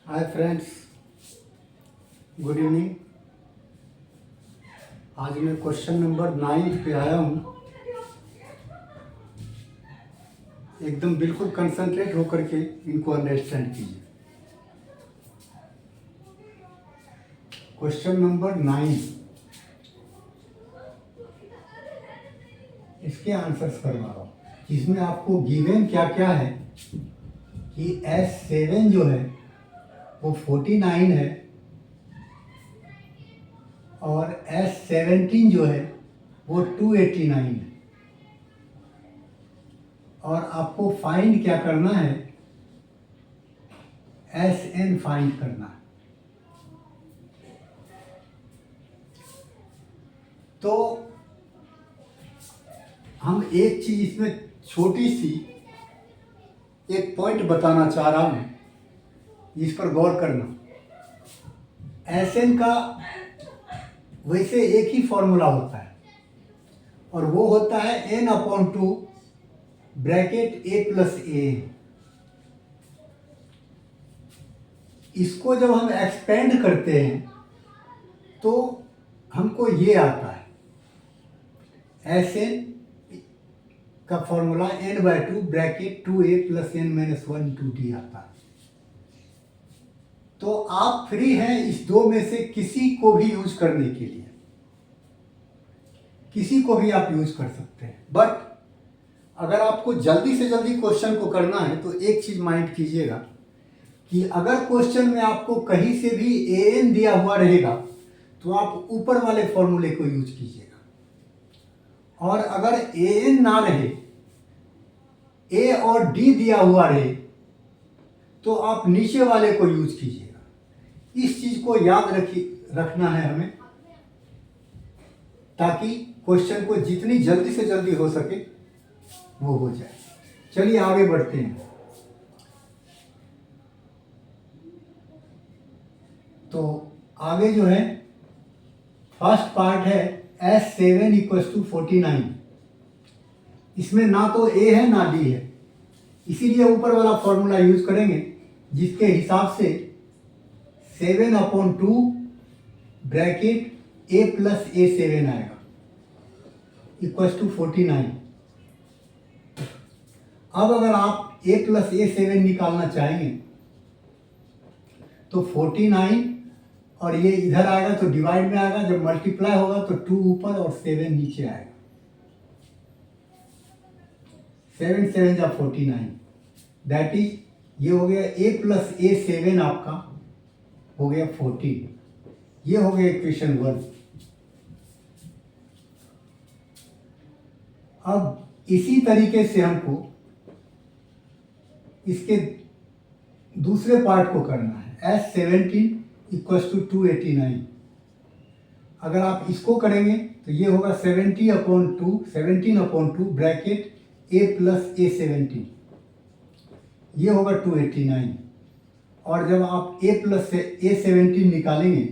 Hi friends, good evening. आज मैं question number 9 पे आया हूँ। एकदम बिल्कुल कंसंट्रेट होकर के इनको अंडरस्टैंड कीजिए। क्वेश्चन नंबर 9, इसके आंसर्स करवा रहा हूँ, जिसमें आपको गिवन क्या क्या है कि S7 जो है वो 49 है और S17 जो है वो 289 है। और आपको फाइंड क्या करना है, Sn फाइंड करना है। तो हम एक चीज इसमें छोटी सी एक पॉइंट बताना चाह रहा हूं, इस पर गौर करना। Sn का वैसे एक ही फॉर्मूला होता है और वो होता है n/2 ब्रैकेट a प्लस ए। इसको जब हम एक्सपेंड करते हैं तो हमको ये आता है, Sn का formula n/2 bracket 2a plus n-1 आता है। तो आप फ्री हैं इस दो में से किसी को भी यूज करने के लिए, किसी को भी आप यूज कर सकते हैं। बट अगर आपको जल्दी से जल्दी क्वेश्चन को करना है तो एक चीज माइंड कीजिएगा कि अगर क्वेश्चन में आपको कहीं से भी an दिया हुआ रहेगा तो आप ऊपर वाले फॉर्मूले को यूज कीजिएगा, और अगर an ना रहे, a और d दिया हुआ रहे, तो आप नीचे वाले को यूज कीजिएगा। इस चीज को याद रखना है हमें, ताकि क्वेश्चन को जितनी जल्दी से जल्दी हो सके वो हो जाए। चलिए आगे बढ़ते हैं। तो आगे जो है फर्स्ट पार्ट है S7 = 49। इसमें ना तो a है ना d है, इसीलिए ऊपर वाला फॉर्मूला यूज करेंगे, जिसके हिसाब से 7/2 ब्रैकेट a प्लस a7 आएगा = 49। अब अगर आप a प्लस a7 निकालना चाहेंगे तो 49 और ये इधर आएगा तो डिवाइड में आएगा, जब मल्टीप्लाई होगा तो 2 ऊपर और 7 नीचे आएगा। 7 7 जा 49, दैट इज ये हो गया a प्लस a7 आपका हो गया 14। ये हो गया इक्वेशन 1। अब इसी तरीके से हमको इसके दूसरे पार्ट को करना है, S17 = 289। अगर आप इसको करेंगे तो ये होगा 17/2 ब्रैकेट a प्लस a17, ये होगा 289। और जब आप a प्लस a17 निकालेंगे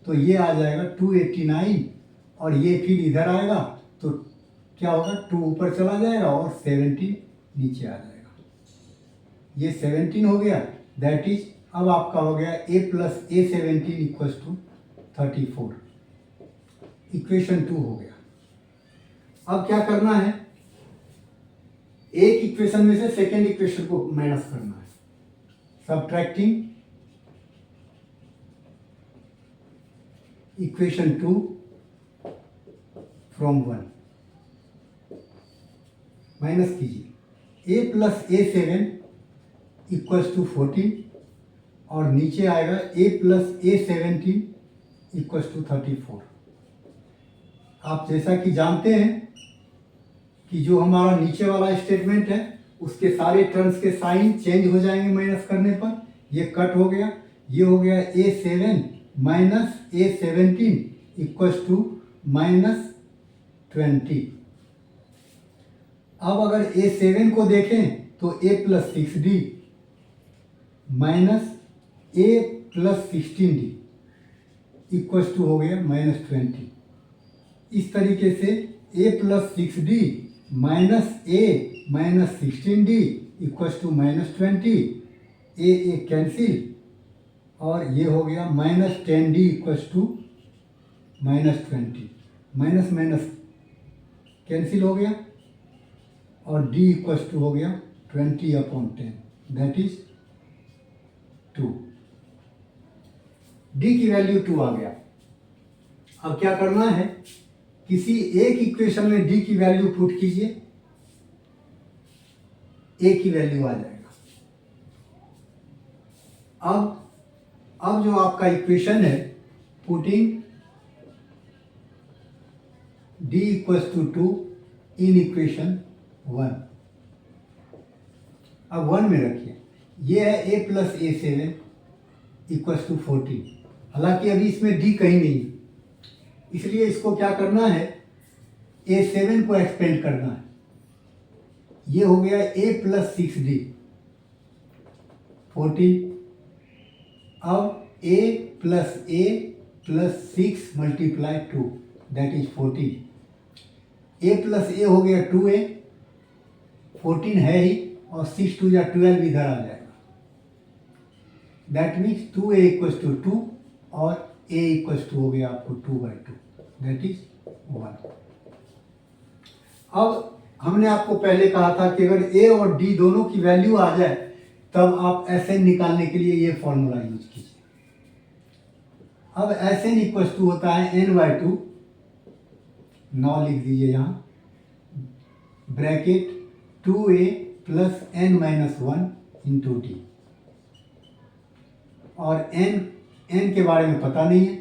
तो ये आ जाएगा 289, और ये फिर इधर आएगा तो क्या होगा, 2 ऊपर चला जाएगा और 17 नीचे आ जाएगा। ये 17 हो गया, दैट इज अब आपका हो गया a प्लस a17 = 34। इक्वेशन 2 हो गया। अब क्या करना है, एक इक्वेशन में से सेकेंड इक्वेशन को माइनस करना है, सब्ट्रैक्टिंग इक्वेशन 2 फ्रॉम 1। माइनस कीजिए, a प्लस a7 = 14 और नीचे आएगा a प्लस a17 = 34। आप जैसा कि जानते हैं कि जो हमारा नीचे वाला स्टेटमेंट है उसके सारे टर्म्स के साइन चेंज हो जाएंगे माइनस करने पर। ये कट हो गया, ये हो गया a7 माइनस a17 = -20। अब अगर a7 को देखें तो a plus 6d minus a plus 16d = हो गया -20। इस तरीके से a plus 6d minus a minus 16d = -20। a cancel, और ये हो गया -10d equals to -20, minus minus cancel हो गया और d इक्वल्स टू हो गया 20/10, दैट इज 2। d की वैल्यू 2 आ गया। अब क्या करना है, किसी एक इक्वेशन में d की वैल्यू पुट कीजिए, a की वैल्यू आ जाएगा। अब जो आपका इक्वेशन है, putting d equals to 2 in equation 1, अब 1 में रखिए। ये है a plus a7 equals to 14। हालांकि अभी इसमें d कहीं नहीं है, इसलिए इसको क्या करना है, a7 को एक्सपेंड करना है। ये हो गया a प्लस 6d 14। अब a plus 6 multiply 2 that is 14। a plus a हो गया 2a, 14 है ही, और 6 2 या 12 इधर आ जाएगा। That means 2a equals to 2 और a इक्वल्स टू हो गया आपको 2/2, दैट इज 1। अब हमने आपको पहले कहा था कि अगर a और d दोनों की वैल्यू आ जाए तब आप Sn निकालने के लिए ये फॉर्मूला यूज कीजिए। अब Sn इक्वल्स टू होता है n/2, 9 लिख दीजिए यहाँ, bracket 2a plus n-1 into d, और n के बारे में पता नहीं है।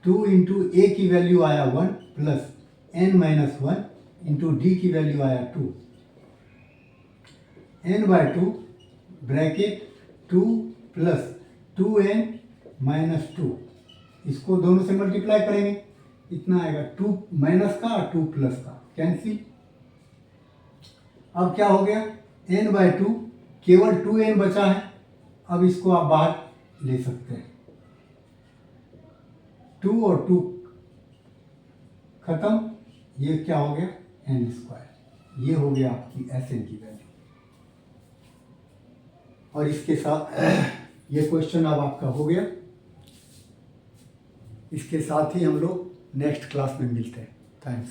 2 इंटू a की वैल्यू आया 1 प्लस n-1 इंटू d की वैल्यू आया 2, n/2 ब्रैकेट 2 प्लस 2n-2, इसको दोनों से मल्टीप्लाई करेंगे, इतना आएगा 2 माइनस का और 2 प्लस का कैंसिल। अब क्या हो गया, n/2 केवल 2n बचा है, अब इसको आप बाहर ले सकते हैं। 2 और 2 खत्म, ये क्या हो गया n²। ये हो गया आपकी Sn की वैल्यू। और इसके साथ ये क्वेश्चन अब आपका हो गया। इसके साथ ही हम लोग नेक्स्ट क्लास में मिलते हैं। थैंक्स।